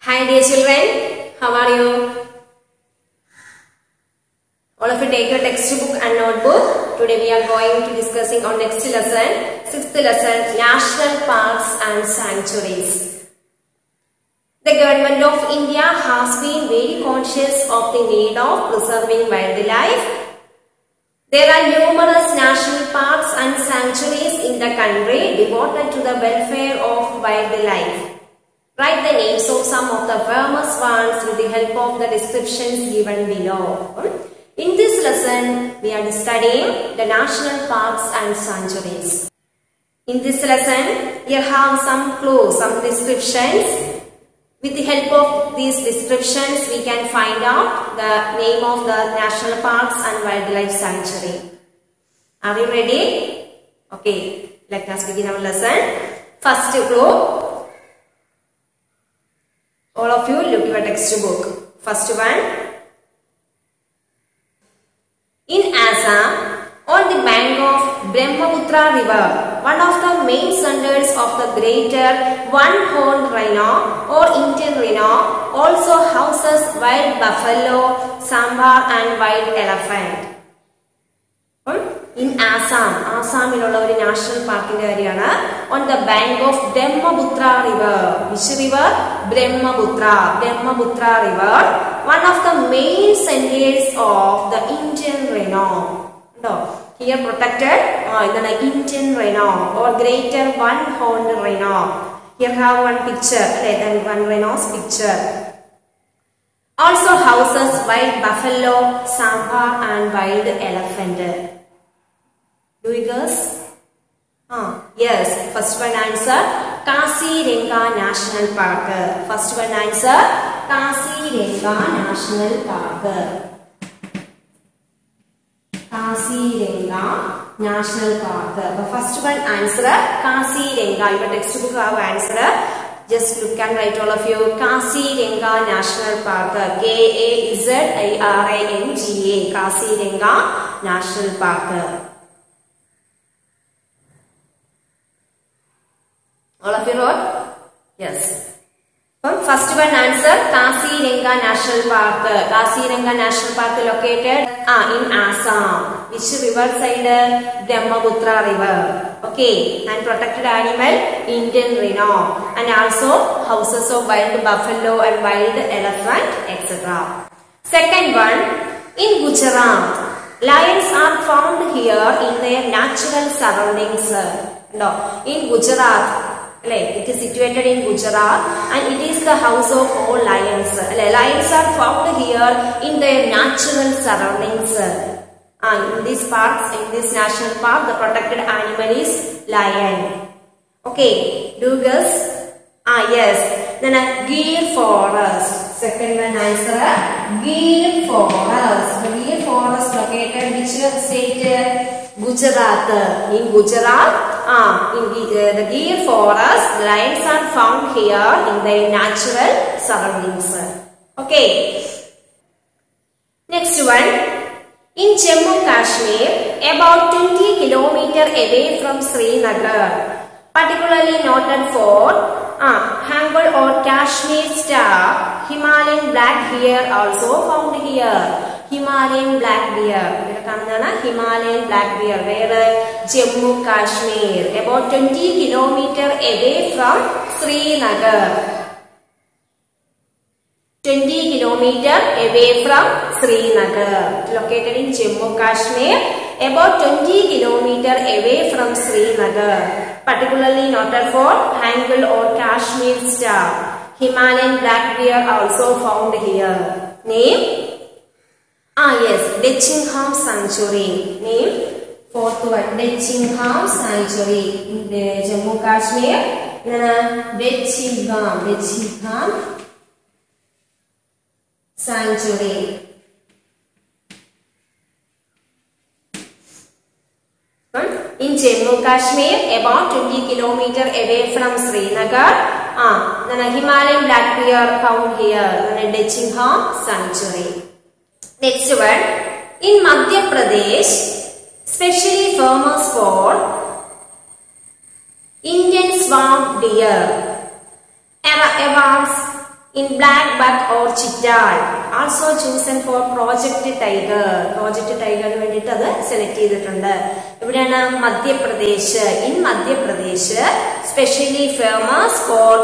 Hi dear children, how are you? All of you take your textbook and notebook. Today we are going to discussing on next lesson, 6th lesson, National Parks and Sanctuaries. The Government of India has been very conscious of the need of preserving wildlife. There are numerous national parks and sanctuaries in the country devoted to the welfare of wildlife. Write the names of some of the famous ones with the help of the descriptions given below. In this lesson, we are studying the national parks and sanctuaries. In this lesson, you have some clues, some descriptions. With the help of these descriptions, we can find out the name of the national parks and wildlife sanctuary. Are you ready? Okay, let us begin our lesson. First clue. All of you look your textbook. First one. In Assam, on the bank of Brahmaputra river, one of the main centers of the greater one-horned rhino or Indian rhino also houses wild buffalo, sambar and wild elephant. In Assam, Assamil ഒരു national parkന്റെ കാര്യമാണ്. On the bank of Brahmaputra river. Which river? Brahmaputra river. One of the main centers of the Indian rhino. Here protected the Indian rhino or greater one-horned rhino. Here have one picture, then one rhino's picture. Also houses wild buffalo, sambar and wild elephant. Do you guess? Yes. First one answer, Kaziranga National Park. First one answer, Kaziranga National Park. Kaziranga National Park. The first one answer, Kaziranga. Your textbook have answer. Just look and write all of you. Kaziranga National Park. Kaziranga. Kaziranga National Park. All of you wrote? Yes. First one answer, Kaziranga National Park. Kaziranga National Park located in Assam. Which river side? Brahmaputra river. Okay. And protected animal, Indian rhino. And also houses of wild buffalo and wild elephant, etc. Second one, in Gujarat, lions are found here in their natural surroundings. No, in Gujarat. It is situated in Gujarat and it is the house of all lions. Lions are found here in their natural surroundings. In these parks, in this national park, the protected animal is lion. Okay, do you guess? Yes. Then Gir Forest. Second one answer, Gir Forest. The Gir Forest located which state? Gujarat. In Gujarat, the Gir Forest, lions are found here in their natural surroundings. Okay. Next one. In Jammu Kashmir, about 20 km away from Srinagar, particularly noted for Hangal or Kashmir star, Himalayan black bear also found here. Himalayan black bear. Himalayan black bear. Where? Jammu Kashmir. About 20 km away from Srinagar. 20 km away from Srinagar. Located in Jammu Kashmir. About 20 km away from Srinagar. Particularly noted for Hangal or Kashmir star. Himalayan black bear also found here. Name? Yes, Dechingham Sanctuary. Name? Fourth one, Dechingham Sanctuary. In Jammu Kashmir. Dechingham Sanctuary. In Jammu Kashmir, about 20 km away from Srinagar. Himalayan black bear found here. Dechingham Sanctuary. Next one, in Madhya Pradesh, specially famous for Indian swamp deer. Awards in black buck or chital, also chosen for Project Tiger. Project Tiger ന് വേണ്ടിയിട്ട് അത് select ചെയ്തിട്ടുണ്ട്. എവിടെയാണ്? Madhya Pradesh. In Madhya Pradesh specially famous for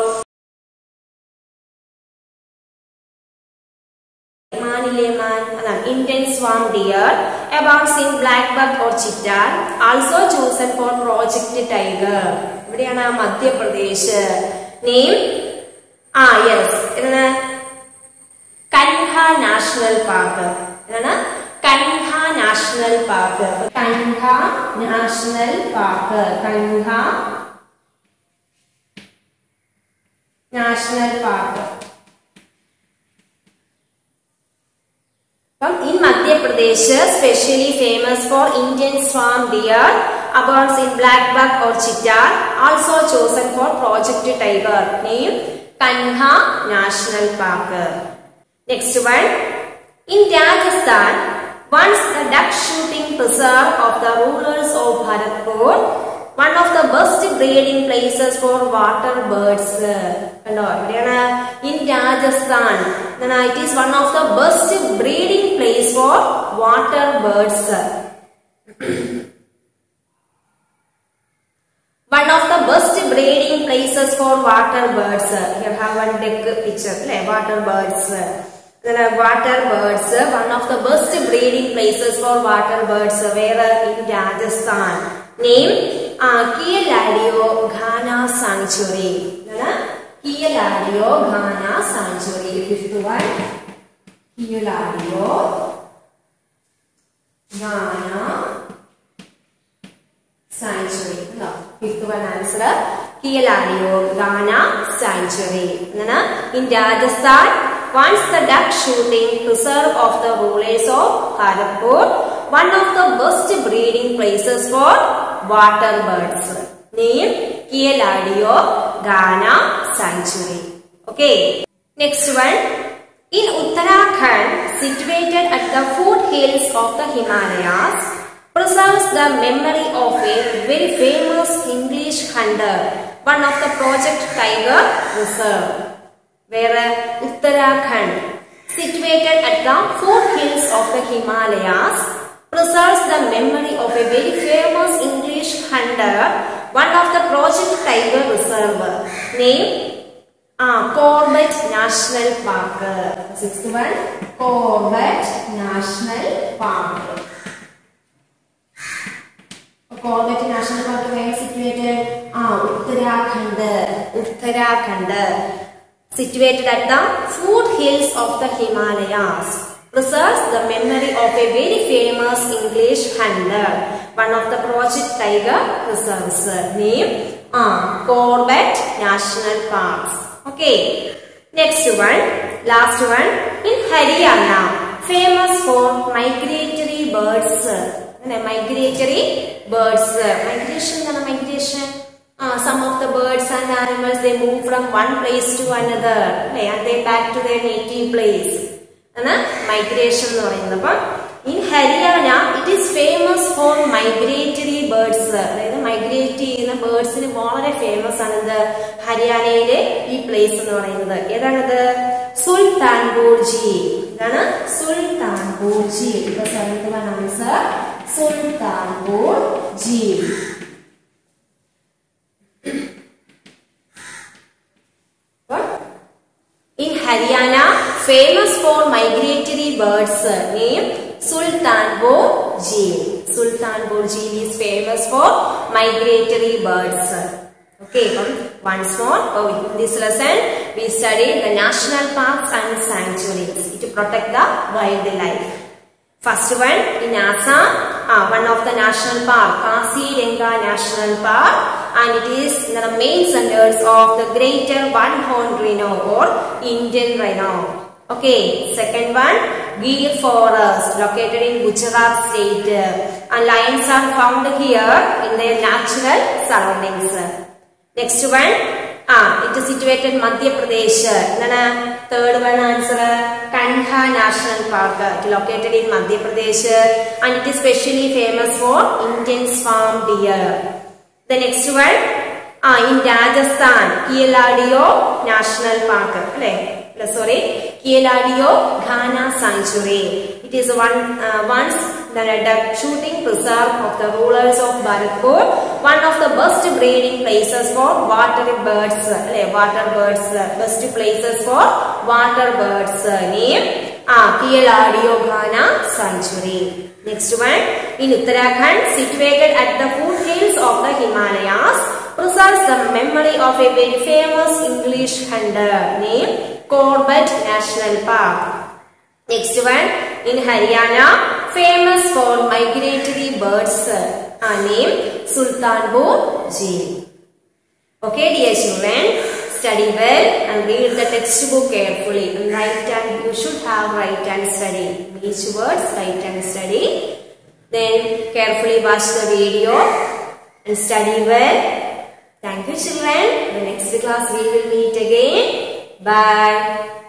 Indian swarm deer, abounds in black buck or chital, also chosen for Project Tiger. എവിടെയാണ്? Madhya Pradesh. Name yes Kanha National Park. എന്താണ്? Kanha National Park. Kanha National Park. Kanha National Park. In Madhya Pradesh, specially famous for Indian swarm deer, abounds in black buck or chital, also chosen for Project Tiger. Name Kanha National Park. Next one, in Rajasthan, once the duck shooting preserve of the rulers of Bharatpur, one of the best breeding places for water birds. In Rajasthan, it is one of the best breeding place for water birds. One of the best breeding places for water birds. Here have one deck picture. Water birds. Water birds. One of the best breeding places for water birds. Where? In Rajasthan. Name Kialadio Ghana Sanctuary. Kialadio Ghana Sanctuary. Fifth one. Kialadio Ghana Sanctuary. Fifth one answer. Kialadio Ghana Sanctuary. In Rajasthan, once the duck shooting preserve of the rulers of Bharatpur, one of the best breeding places for water birds. Name Kialadio Ghana Sanctuary. Okay. Next one. In Uttarakhand, situated at the foothills of the Himalayas, preserves the memory of a very famous English hunter, one of the Project Tiger Reserve. Where? Uttarakhand, situated at the foothills of the Himalayas, preserves the memory of a very famous English hunter, one of the Project Tiger Reserve. Name Corbett National Park. Sixth one, Corbett National Park. Corbett National Park where situated? Uttarakhand. Uttarakhand. Situated at the foothills of the Himalayas, preserves the memory of a very famous English hunter, one of the Project Tiger Reserves. Name Corbett National Parks. Okay. Next one, last one. In Haryana, famous for migratory birds. Migratory birds. Migration. Some of the birds and animals, they move from one place to another, and they back to their native place. Migration. In Haryana, it is famous for migratory birds. Migratory birds is very famous in Haryana. This place is Sultanpur Jeel. Sultanpur Jeel. The seventh one answer, Sultanpur Jeel. In Haryana, famous for migratory birds. Name Sultanpur Jeel. Sultanpur Jeel is famous for migratory birds. Okay, once more. In this lesson, we studied the national parks and sanctuaries to protect the wildlife. First one, in Assam, one of the national park, Kaziranga National Park, and it is the main centers of the greater one-horned rhino or Indian rhino. Okay, second one, Gir Forest, located in Gujarat state, and lions are found here in their natural surroundings. Next one, it is situated in Madhya Pradesh. Third one answer, Kanha National Park, located in Madhya Pradesh, and it is specially famous for Indian swarm deer. The next one, in Rajasthan, Kialadio National Park. Kieladio Ghana Sanctuary. It is once the duck shooting preserve of the rulers of Bharatpur, one of the best breeding places for water birds. Best places for water birds. Name Kieladio Ghana Sanctuary. Next one, in Uttarakhand, situated at the foothills of the Himalayas, preserves the memory of a very famous English hunter named Corbett National Park. Next one, in Haryana, famous for migratory birds, named Sultanpur Jeel. Okay, dear children, study well and read the textbook carefully. And you should have write and study. Each words write and study. Then carefully watch the video and study well. Thank you, children. In the next class we will meet again. Bye.